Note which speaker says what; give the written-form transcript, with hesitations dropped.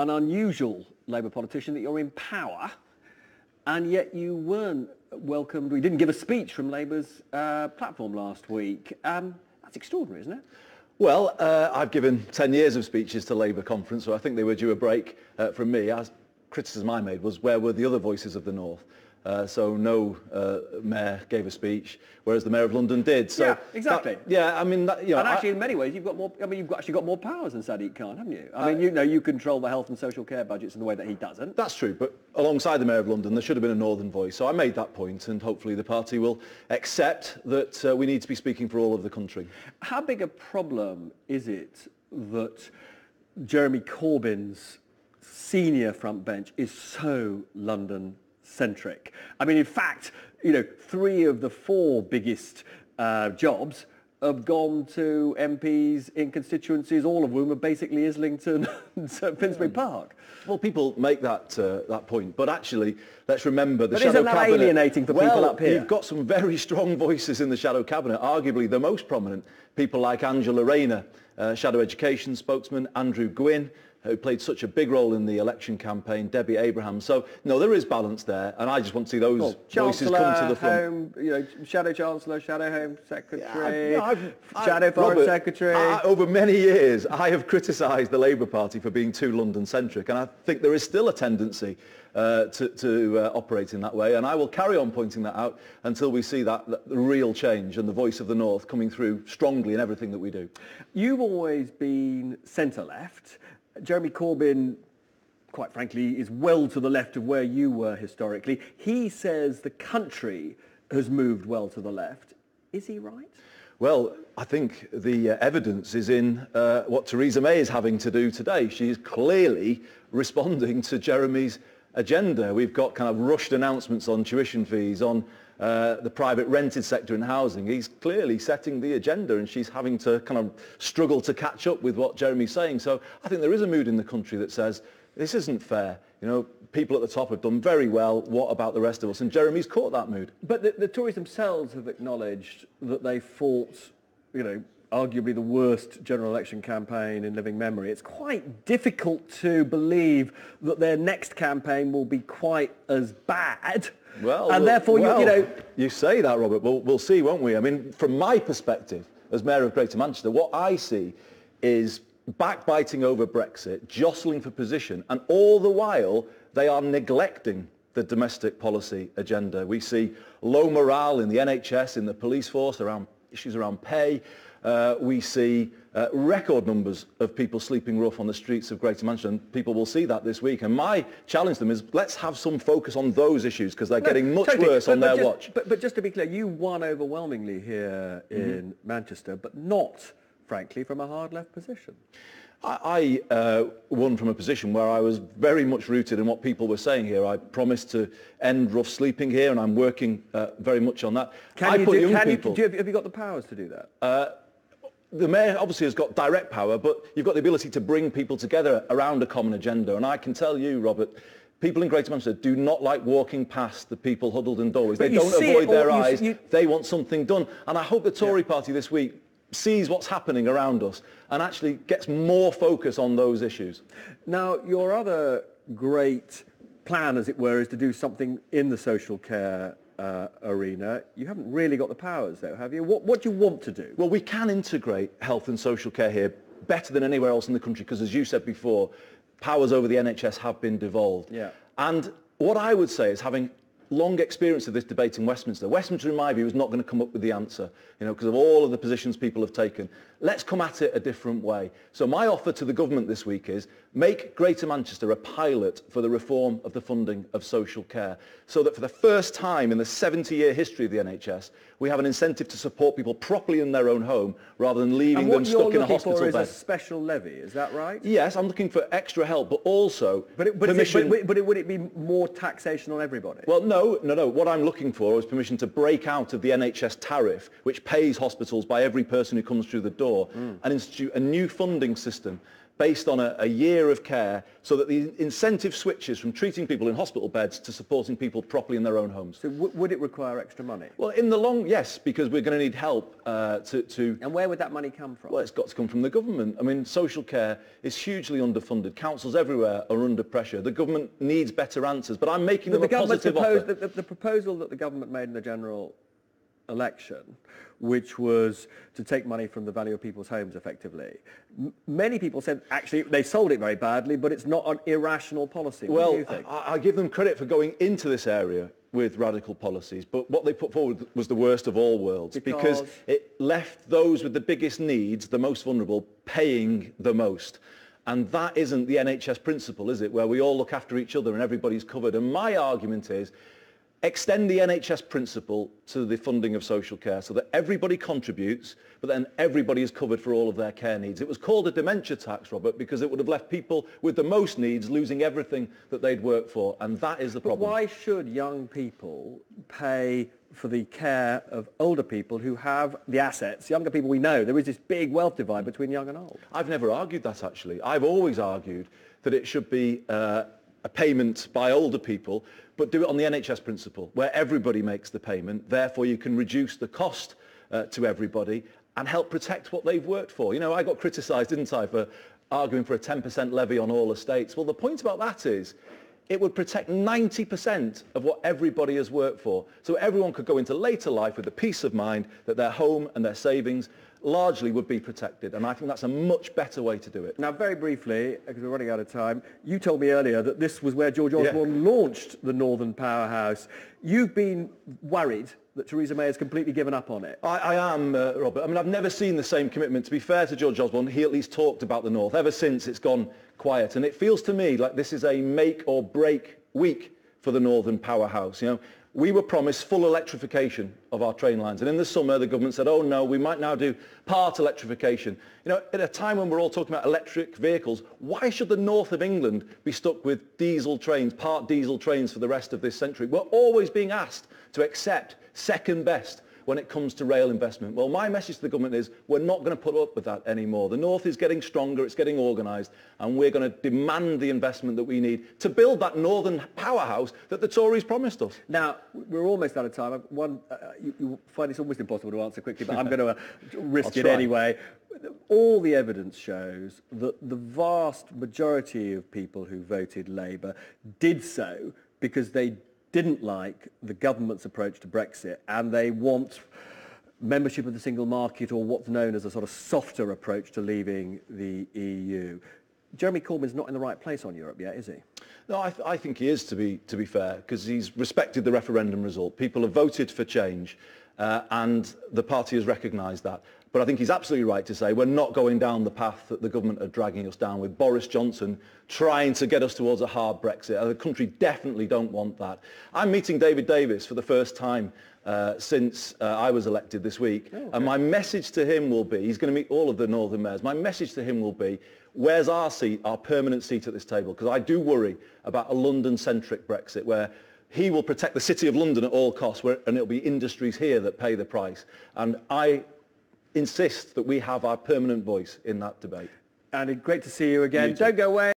Speaker 1: an unusual Labour politician that you're in power, and yet you weren't welcomed. We didn't give a speech from Labour's platform last week. That's extraordinary, isn't it?
Speaker 2: Well, I've given 10 years of speeches to Labour conference, so I think they were due a break from me. As criticism I made was, where were the other voices of the North? So no mayor gave a speech, whereas the Mayor of London did. So
Speaker 1: yeah, exactly.
Speaker 2: I mean,
Speaker 1: and actually, in many ways, you've got more. I mean, you've actually got more powers than Sadiq Khan, haven't you? I mean, you control the health and social care budgets in the way that he doesn't.
Speaker 2: That's true, but alongside the Mayor of London, there should have been a Northern voice. So I made that point, and hopefully the party will accept that we need to be speaking for all of the country.
Speaker 1: How big a problem is it that Jeremy Corbyn's senior front bench is so London-centric? I mean, in fact, 3 of the 4 biggest jobs have gone to MPs in constituencies, all of whom are basically Islington and Finsbury Park.
Speaker 2: Well, people make that point, but actually, let's remember the
Speaker 1: but
Speaker 2: shadow
Speaker 1: isn't that
Speaker 2: cabinet.
Speaker 1: Alienating for people up here?
Speaker 2: You've got some very strong voices in the shadow cabinet. Arguably, the most prominent people like Angela Rayner, shadow education spokesman, Andrew Gwynn, who played such a big role in the election campaign, Debbie Abraham. So, no, there is balance there, and I just want to see those voices come to the front.
Speaker 1: Home, Shadow Chancellor, Shadow Home Secretary, Shadow Foreign Secretary.
Speaker 2: Over many years, I have criticised the Labour Party for being too London-centric, and I think there is still a tendency to operate in that way, and I will carry on pointing that out until we see that real change and the voice of the North coming through strongly in everything that we do.
Speaker 1: You've always been centre-left. Jeremy Corbyn, quite frankly, is well to the left of where you were historically. He says the country has moved well to the left. Is he right?
Speaker 2: Well, I think the evidence is in what Theresa May is having to do today. She is clearly responding to Jeremy's agenda. We've got kind of rushed announcements on tuition fees, on the private rented sector in housing. He's clearly setting the agenda, and she's having to kind of struggle to catch up with what Jeremy's saying. So I think there is a mood in the country that says, this isn't fair. People at the top have done very well. What about the rest of us? And Jeremy's caught that mood.
Speaker 1: But the Tories themselves have acknowledged that they fought, arguably the worst general election campaign in living memory. It's quite difficult to believe that their next campaign will be quite as bad.
Speaker 2: Well,
Speaker 1: and therefore,
Speaker 2: you say that, Robert. We'll see, won't we? I mean, from my perspective as Mayor of Greater Manchester, what I see is backbiting over Brexit, jostling for position, and all the while they are neglecting the domestic policy agenda. We see low morale in the NHS, in the police force, around issues around pay. We see record numbers of people sleeping rough on the streets of Greater Manchester, and people will see that this week. And my challenge to them is, let's have some focus on those issues, because they're getting much worse on their watch.
Speaker 1: But just to be clear, you won overwhelmingly here in Manchester, but not, frankly, from a hard left position.
Speaker 2: I won from a position where I was very much rooted in what people were saying here. I promised to end rough sleeping here, and I'm working very much on that.
Speaker 1: Have you got the powers to do that?
Speaker 2: The Mayor obviously has got direct power, but you've got the ability to bring people together around a common agenda. And I can tell you, Robert, people in Greater Manchester do not like walking past the people huddled in doorways. They don't avoid their eyes. They want something done. And I hope the Tory party this week sees what's happening around us and actually gets more focus on those issues.
Speaker 1: Now, your other great plan, as it were, is to do something in the social care arena. You haven't really got the powers, though, have you? What do you want to do?
Speaker 2: Well, we can integrate health and social care here better than anywhere else in the country, because, as you said before, powers over the NHS have been devolved.
Speaker 1: Yeah.
Speaker 2: And what I would say is, having long experience of this debate in Westminster, in my view, is not going to come up with the answer, because of all of the positions people have taken. Let's come at it a different way. So my offer to the government this week is, make Greater Manchester a pilot for the reform of the funding of social care, so that for the first time in the 70-year history of the NHS, we have an incentive to support people properly in their own home, rather than leaving them stuck in a hospital bed.
Speaker 1: And what you're looking for is a special levy, is that right?
Speaker 2: Yes, I'm looking for extra help, but also
Speaker 1: permission. Would it be more taxation on everybody?
Speaker 2: Well, no. What I'm looking for is permission to break out of the NHS tariff, which pays hospitals by every person who comes through the door, and institute a new funding system based on a year of care, so that the incentive switches from treating people in hospital beds to supporting people properly in their own homes.
Speaker 1: So would it require extra money?
Speaker 2: Well, in the long, yes, because we're going to need help to...
Speaker 1: And where would that money come from?
Speaker 2: Well, it's got to come from the government. I mean, social care is hugely underfunded. Councils everywhere are under pressure. The government needs better answers, but I'm making them a positive offer.
Speaker 1: The proposal that the government made in the general election, which was to take money from the value of people's homes effectively. Many people said, actually, they sold it very badly, but it's not an irrational policy. What do you think?
Speaker 2: I give them credit for going into this area with radical policies, but what they put forward was the worst of all worlds, because it left those with the biggest needs, the most vulnerable, paying the most. And that isn't the NHS principle, is it, where we all look after each other and everybody's covered. And my argument is, extend the NHS principle to the funding of social care so that everybody contributes, but then everybody is covered for all of their care needs. It was called a dementia tax, Robert, because it would have left people with the most needs losing everything that they'd worked for, and that is the problem.
Speaker 1: But why should young people pay for the care of older people who have the assets? Younger people, we know, there is this big wealth divide between young and old.
Speaker 2: I've never argued that, actually. I've always argued that it should be a payment by older people, but do it on the NHS principle, where everybody makes the payment. Therefore, you can reduce the cost to everybody and help protect what they've worked for. You know, I got criticised, didn't I, for arguing for a 10% levy on all estates. Well, the point about that is it would protect 90% of what everybody has worked for. So everyone could go into later life with the peace of mind that their home and their savings largely would be protected, and I think that's a much better way to do it.
Speaker 1: Now, very briefly, because we're running out of time, you told me earlier that this was where George Osborne launched the Northern Powerhouse. You've been worried that Theresa May has completely given up on it.
Speaker 2: I am, Robert. I mean, I've never seen the same commitment. To be fair to George Osborne, he at least talked about the North. Ever since, it's gone quiet, and it feels to me like this is a make or break week for the Northern Powerhouse. You know, we were promised full electrification of our train lines, and in the summer the government said, oh no, we might now do part electrification. You know, at a time when we're all talking about electric vehicles, why should the north of England be stuck with diesel trains, part diesel trains for the rest of this century? We're always being asked to accept second best when it comes to rail investment. Well, my message to the government is we're not going to put up with that anymore. The North is getting stronger, it's getting organised, and we're going to demand the investment that we need to build that Northern powerhouse that the Tories promised us.
Speaker 1: Now, we're almost out of time. You find it's almost impossible to answer quickly, but I'm going to risk it anyway. All the evidence shows that the vast majority of people who voted Labour did so because they didn't like the government's approach to Brexit, and they want membership of the single market, or what's known as a sort of softer approach to leaving the EU. Jeremy Corbyn's not in the right place on Europe yet, is he?
Speaker 2: No, I think he is, to be fair, because he's respected the referendum result. People have voted for change, and the party has recognised that. But I think he's absolutely right to say we're not going down the path that the government are dragging us down, with Boris Johnson trying to get us towards a hard Brexit. The country definitely don't want that. I'm meeting David Davis for the first time since I was elected this week. Oh, okay. And my message to him will be, he's going to meet all of the Northern mayors, my message to him will be, where's our seat, our permanent seat at this table? Because I do worry about a London-centric Brexit where he will protect the City of London at all costs, and it'll be industries here that pay the price. And I insist that we have our permanent voice in that debate.
Speaker 1: Andy, great to see you again. Don't go away.